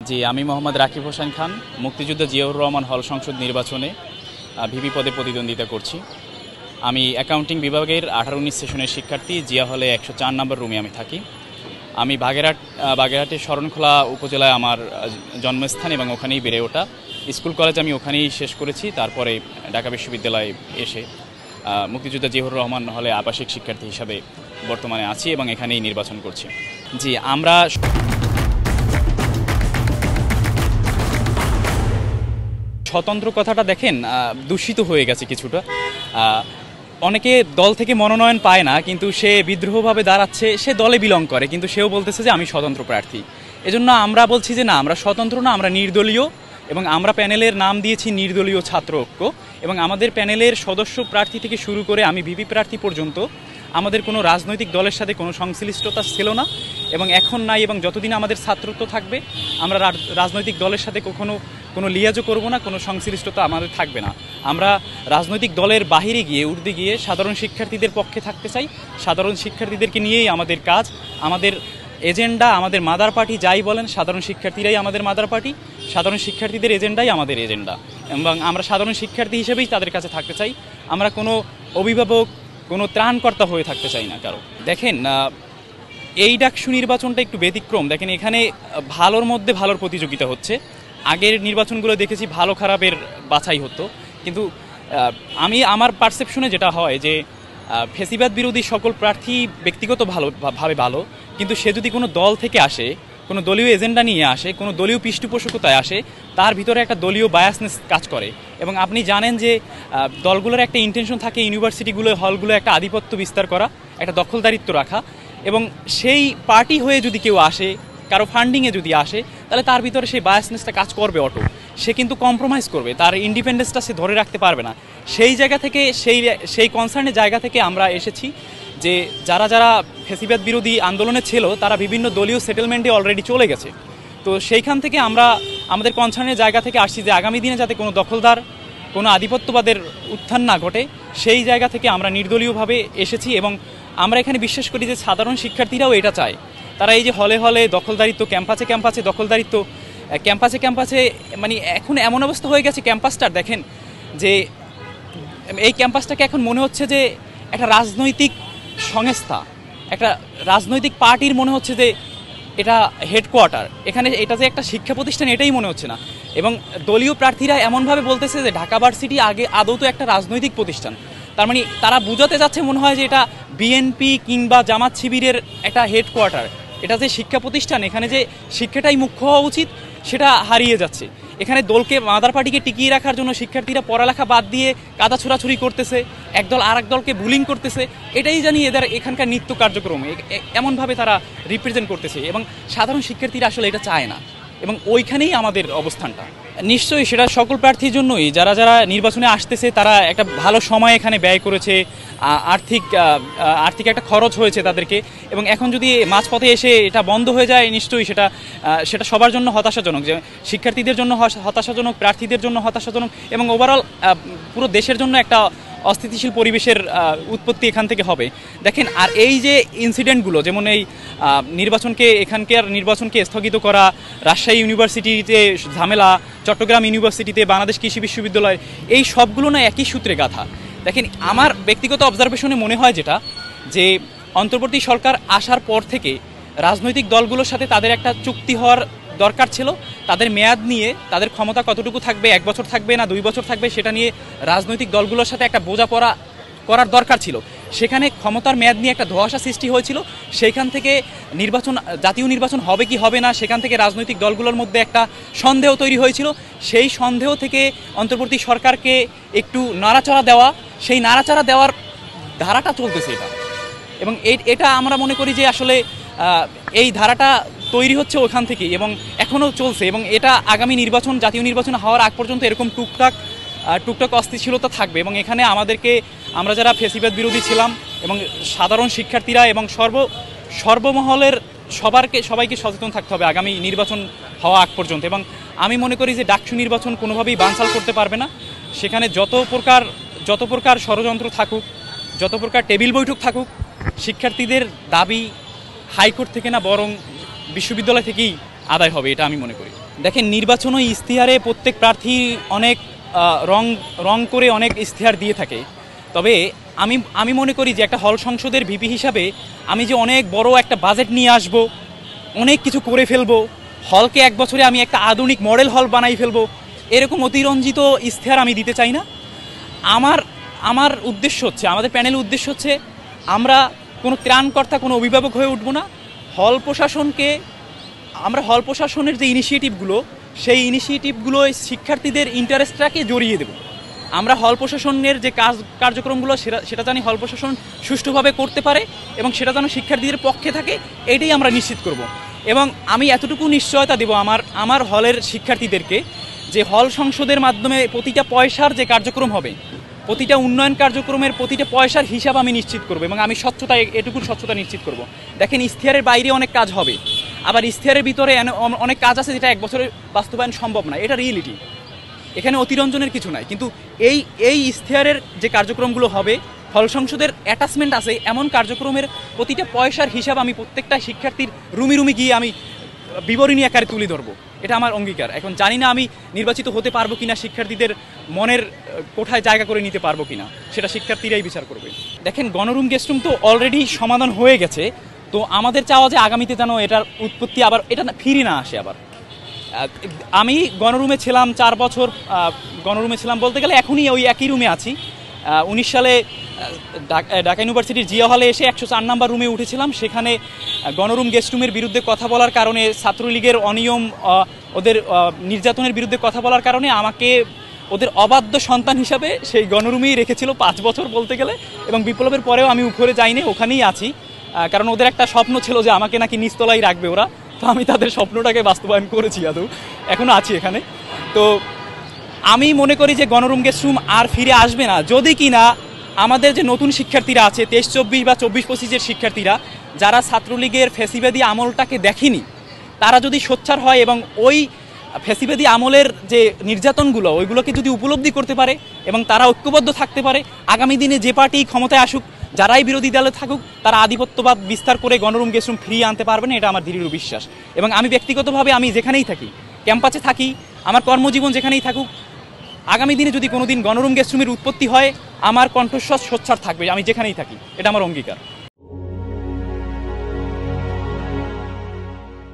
জি, আমি মোহাম্মদ রাকিব হোসেন খান মুক্তিযোদ্ধা জিয়াউর রহমান হল সংসদ নির্বাচনে ভিপি পদে প্রতিদ্বন্দ্বিতা করছি। আমি অ্যাকাউন্টিং বিভাগের 18-19 সেশনের শিক্ষার্থী। জিয়া হলে 104 নম্বর রুমে আমি থাকি। আমি বাগেরহাটের শরণখোলা উপজেলায় আমার জন্মস্থান এবং ওখানেই বেড়ে ওঠা। স্কুল কলেজ আমি ওখানেই শেষ করেছি। তারপরে ঢাকা বিশ্ববিদ্যালয়ে এসে মুক্তিযোদ্ধা জিয়াউর রহমান হলে আবাসিক শিক্ষার্থী হিসাবে বর্তমানে আছি এবং এখানেই নির্বাচন করছি। জি, আমরা স্বতন্ত্র কথাটা দেখেন দূষিত হয়ে গেছে কিছুটা। অনেকে দল থেকে মনোনয়ন পায় না, কিন্তু সে বিদ্রোহভাবে দাঁড়াচ্ছে, সে দলে বিলং করে, কিন্তু সেও বলতেছে যে আমি স্বতন্ত্র প্রার্থী। এজন্য আমরা বলছি যে না, আমরা স্বতন্ত্র না, আমরা নির্দলীয়, এবং আমরা প্যানেলের নাম দিয়েছি নির্দলীয় ছাত্র ঐক্য। এবং আমাদের প্যানেলের সদস্য প্রার্থী থেকে শুরু করে আমি ভিপি প্রার্থী পর্যন্ত আমাদের কোনো রাজনৈতিক দলের সাথে কোনো সংশ্লিষ্টতা ছিল না এবং এখন নাই, এবং যতদিন আমাদের ছাত্রত্ব থাকবে আমরা রাজনৈতিক দলের সাথে কোনো লিয়াজও করব না, কোনো সংশ্লিষ্টতা আমাদের থাকবে না। আমরা রাজনৈতিক দলের বাহিরে গিয়ে উর্দে গিয়ে সাধারণ শিক্ষার্থীদের পক্ষে থাকতে চাই। সাধারণ শিক্ষার্থীদেরকে নিয়েই আমাদের কাজ, আমাদের এজেন্ডা, আমাদের মাদার পার্টি যাই বলেন, সাধারণ শিক্ষার্থীরাই আমাদের মাদার পার্টি, সাধারণ শিক্ষার্থীদের এজেন্ডাই আমাদের এজেন্ডা, এবং আমরা সাধারণ শিক্ষার্থী হিসেবেই তাদের কাছে থাকতে চাই। আমরা কোনো অভিভাবক, কোনো ত্রাণকর্তা হয়ে থাকতে চাই না কারো। দেখেন, এই ডাকসু নির্বাচনটা একটু ব্যতিক্রম। দেখেন, এখানে ভালোর মধ্যে ভালোর প্রতিযোগিতা হচ্ছে। আগের নির্বাচনগুলো দেখেছি ভালো খারাপের বাছাই হতো, কিন্তু আমার পারসেপশনে যেটা হয় যে ফেসিবাদ বিরোধী সকল প্রার্থী ব্যক্তিগত ভাবে ভালো, কিন্তু সে যদি কোনো দল থেকে আসে, কোনো দলীয় এজেন্ডা নিয়ে আসে, কোনো দলীয় পৃষ্ঠপোষকতায় আসে, তার ভিতরে একটা দলীয় বায়াসনেস কাজ করে। এবং আপনি জানেন যে দলগুলোর একটা ইন্টেনশন থাকে ইউনিভার্সিটিগুলো, হলগুলো একটা আধিপত্য বিস্তার করা, একটা দখলদারিত্ব রাখা। এবং সেই পার্টি হয়ে যদি কেউ আসে, কারো ফান্ডিংয়ে যদি আসে, তাহলে তার ভিতরে সেই বায়াসনেসটা কাজ করবে অটো। সে কিন্তু কম্প্রোমাইজ করবে, তার ইন্ডিপেন্ডেন্সটা সে ধরে রাখতে পারবে না। সেই জায়গা থেকে, সেই কনসার্নের জায়গা থেকে আমরা এসেছি যে যারা ফেসিবাদ বিরোধী আন্দোলনে ছিল তারা বিভিন্ন দলীয় সেটেলমেন্টে অলরেডি চলে গেছে। তো সেইখান থেকে আমরা আমাদের কনসার্নের জায়গা থেকে আসছি যে আগামী দিনে যাতে কোনো দখলদার, কোনো আধিপত্যবাদের উত্থান না ঘটে, সেই জায়গা থেকে আমরা নির্দলীয়ভাবে এসেছি। এবং আমরা এখানে বিশ্বাস করি যে সাধারণ শিক্ষার্থীরাও এটা চায়। তারা এই যে হলে হলে দখলদারিত্ব, ক্যাম্পাসে দখলদারিত্ব, ক্যাম্পাসে মানে এখন এমন অবস্থা হয়ে গেছে ক্যাম্পাসটার, দেখেন যে এই ক্যাম্পাসটাকে এখন মনে হচ্ছে যে একটা রাজনৈতিক সংস্থা, একটা রাজনৈতিক পার্টির মনে হচ্ছে যে এটা হেডকোয়ার্টার। এখানে এটা যে একটা শিক্ষা প্রতিষ্ঠান এটাই মনে হচ্ছে না। এবং দলীয় প্রার্থীরা এমনভাবে বলতেছে যে ঢাকা ভার্সিটি আগে আদৌ তো একটা রাজনৈতিক প্রতিষ্ঠান। তার মানে তারা বুঝাতে যাচ্ছে মনে হয় যে এটা বিএনপি কিংবা জামাত শিবিরের একটা হেডকোয়ার্টার। এটা যে শিক্ষা প্রতিষ্ঠান, এখানে যে শিক্ষাটাই মুখ্য হওয়া উচিত, সেটা হারিয়ে যাচ্ছে। এখানে দলকে, মাদার পার্টিকে টিকিয়ে রাখার জন্য শিক্ষার্থীরা পড়ালেখা বাদ দিয়ে কাদা ছোড়াছুরি করতেছে, একদল আর এক দলকে বুলিং করতেছে। এটাই জানি এদের এখানকার নিত্য কার্যক্রম, এমনভাবে তারা রিপ্রেজেন্ট করতেছে। এবং সাধারণ শিক্ষার্থীরা আসলে এটা চায় না, এবং ওইখানেই আমাদের অবস্থানটা। নিশ্চয়ই সেটা সকল প্রার্থীর জন্যই, যারা নির্বাচনে আসতেছে তারা একটা ভালো সময় এখানে ব্যয় করেছে, আর্থিক একটা খরচ হয়েছে তাদেরকে। এবং এখন যদি মাঝপথে এসে এটা বন্ধ হয়ে যায়, নিশ্চয়ই সেটা সবার জন্য হতাশাজনক, যে শিক্ষার্থীদের জন্য হতাশাজনক, প্রার্থীদের জন্য হতাশাজনক, এবং ওভারঅল পুরো দেশের জন্য একটা অস্থিতিশীল পরিবেশের উৎপত্তি এখান থেকে হবে। দেখেন, আর এই যে ইনসিডেন্টগুলো, যেমন এই এখানকার নির্বাচনকে স্থগিত করা, রাজশাহী ইউনিভার্সিটিতে ঝামেলা, চট্টগ্রাম ইউনিভার্সিটিতে, বাংলাদেশ কৃষি বিশ্ববিদ্যালয়, এই সবগুলো না একই সূত্রে গাঁথা। দেখেন, আমার ব্যক্তিগত অবজারভেশনে মনে হয় যেটা, যে অন্তর্বর্তী সরকার আসার পর থেকে রাজনৈতিক দলগুলোর সাথে তাদের একটা চুক্তি হওয়ার দরকার ছিল। তাদের মেয়াদ নিয়ে, তাদের ক্ষমতা কতটুকু থাকবে, 1 বছর থাকবে না 2 বছর থাকবে, সেটা নিয়ে রাজনৈতিক দলগুলোর সাথে একটা বোঝাপড়া করার দরকার ছিল। সেখানে ক্ষমতার মেয়াদ নিয়ে একটা ধোঁয়াশা সৃষ্টি হয়েছিল। সেইখান থেকে জাতীয় নির্বাচন হবে কি হবে না, সেখান থেকে রাজনৈতিক দলগুলোর মধ্যে একটা সন্দেহ তৈরি হয়েছিল। সেই সন্দেহ থেকে অন্তর্বর্তী সরকারকে একটু নাড়াচাড়া দেওয়া, সেই নাড়াচাড়া দেওয়ার ধারাটা চলতেছে এটা। এবং এটা আমরা মনে করি যে আসলে এই ধারাটা তৈরি হচ্ছে ওখান থেকেই, এবং এখনও চলছে। এবং এটা আগামী নির্বাচন, জাতীয় নির্বাচন হওয়ার আগ পর্যন্ত এরকম টুকটাক অস্থিতিশীলতা থাকবে। এবং এখানে আমরা যারা ফেসিবাদ বিরোধী ছিলাম, এবং সাধারণ শিক্ষার্থীরা, এবং সর্বমহলের সবাইকে সচেতন থাকতে হবে আগামী নির্বাচন হওয়া আগ পর্যন্ত। এবং আমি মনে করি যে ডাকসু নির্বাচন কোনোভাবেই বানচাল করতে পারবে না। সেখানে যত প্রকার ষড়যন্ত্র থাকুক, যত প্রকার টেবিল বৈঠক থাকুক, শিক্ষার্থীদের দাবি হাইকোর্ট থেকে না, বরং বিশ্ববিদ্যালয় থেকেই আদায় হবে, এটা আমি মনে করি। দেখেন, নির্বাচন ও ইশতেহারে প্রত্যেক প্রার্থী অনেক রং রং করে অনেক ইশতেহার দিয়ে থাকে। তবে আমি আমি মনে করি যে একটা হল সংসদের ভিপি হিসাবে আমি যে অনেক বড় একটা বাজেট নিয়ে আসব, অনেক কিছু করে ফেলবো, হলকে এক বছরে আমি একটা আধুনিক মডেল হল বানাই ফেলবো, এরকম অতিরঞ্জিত ইশতেহার আমি দিতে চাই না। আমার আমার উদ্দেশ্য হচ্ছে, আমাদের প্যানেলের উদ্দেশ্য হচ্ছে, আমরা কোনো ত্রাণকর্তা, কোনো অভিভাবক হয়ে উঠবো না। হল প্রশাসনকে, আমরা হল প্রশাসনের যে ইনিশিয়েটিভগুলো, সেই ইনিশিয়েটিভগুলো শিক্ষার্থীদের ইন্টারেস্টটাকে জড়িয়ে দেব। আমরা হল প্রশাসনের যে কার্যক্রমগুলো সেটা জানি হল প্রশাসন সুষ্ঠুভাবে করতে পারে এবং সেটা যেন শিক্ষার্থীদের পক্ষে থাকে, এটাই আমরা নিশ্চিত করব। এবং আমি এতটুকু নিশ্চয়তা দেব আমার হলের শিক্ষার্থীদেরকে যে হল সংসদের মাধ্যমে প্রতিটা পয়সার যে কার্যক্রম হবে, প্রতিটা উন্নয়ন কার্যক্রমের প্রতিটা পয়সার হিসাব আমি নিশ্চিত করব এবং আমি এটুকুর স্বচ্ছতা নিশ্চিত করব। দেখেন, ইশতেহারের বাইরে অনেক কাজ হবে, আবার ইশতেহারের ভিতরে অনেক কাজ আছে যেটা এক বছরে বাস্তবায়ন সম্ভব না, এটা রিয়েলিটি। এখানে অতিরঞ্জনের কিছু নাই। কিন্তু এই ইশতেহারের যে কার্যক্রমগুলো হবে, হল সংসদের অ্যাটাচমেন্ট আছে এমন কার্যক্রমের প্রতিটা পয়সার হিসাব আমি প্রত্যেকটা শিক্ষার্থীর রুমি গিয়ে আমি বিবরণী আকারে তুলে ধরবো, এটা আমার অঙ্গীকার। এখন জানি না আমি নির্বাচিত হতে পারবো কিনা, শিক্ষার্থীদের মনের কোঠায় জায়গা করে নিতে পারবো কিনা, সেটা শিক্ষার্থীরাই বিচার করবে। দেখেন, গণরুম গেস্টরুম তো অলরেডি সমাধান হয়ে গেছে। তো আমাদের চাওয়া যে আগামীতে যেন এটার উৎপত্তি আবার এটা ফিরে না আসে। আবার আমি গণরুমে ছিলাম 4 বছর, গণরুমে ছিলাম বলতে গেলে এখনই ওই একই রুমে আছি। 19 সালে ঢাকা ইউনিভার্সিটির জিয়া হলে এসে 104 নাম্বার রুমে উঠেছিলাম। সেখানে গণরুম গেস্ট রুমের বিরুদ্ধে কথা বলার কারণে, ছাত্রলীগের অনিয়ম, ওদের নির্যাতনের বিরুদ্ধে কথা বলার কারণে আমাকে ওদের অবাধ্য সন্তান হিসাবে সেই গণরুমেই রেখেছিল 5 বছর বলতে গেলে। এবং বিপ্লবের পরেও আমি উপরে যাইনি, ওখানেই আছি। কারণ ওদের একটা স্বপ্ন ছিল যে আমাকে নাকি নিচতলায় রাখবে ওরা। তো আমি তাদের স্বপ্নটাকে বাস্তবায়ন করেছি, এখনও আছি এখানে। তো আমি মনে করি যে গণরুম গেস্ট রুম আর ফিরে আসবে না, যদি কিনা আমাদের যে নতুন শিক্ষার্থীরা আছে 23-24 বা 24-25-এর শিক্ষার্থীরা, যারা ছাত্রলীগের ফ্যাসিবাদী আমলটাকে দেখেনি, তারা যদি সোচ্চার হয় এবং ওই ফ্যাসিবাদী আমলের যে নির্যাতনগুলো, ওইগুলোকে যদি উপলব্ধি করতে পারে এবং তারা ঐক্যবদ্ধ থাকতে পারে, আগামী দিনে যে পার্টি ক্ষমতায় আসুক, যারাই বিরোধী দলে থাকুক, তারা আধিপত্যবাদ বিস্তার করে গণরুম গেস্ট রুম ফিরিয়ে আনতে পারবে না, এটা আমার দৃঢ় বিশ্বাস। এবং আমি ব্যক্তিগতভাবে আমি যেখানেই থাকি, ক্যাম্পাসে থাকি, আমার কর্মজীবন যেখানেই থাকুক, আগামী দিনে যদি কোনোদিন গণরুম গেস্ট রুমের উৎপত্তি হয়, আমার কণ্ঠস্বর সোচ্চার থাকবে, আমি যেখানেই থাকি, এটা আমার অঙ্গীকার।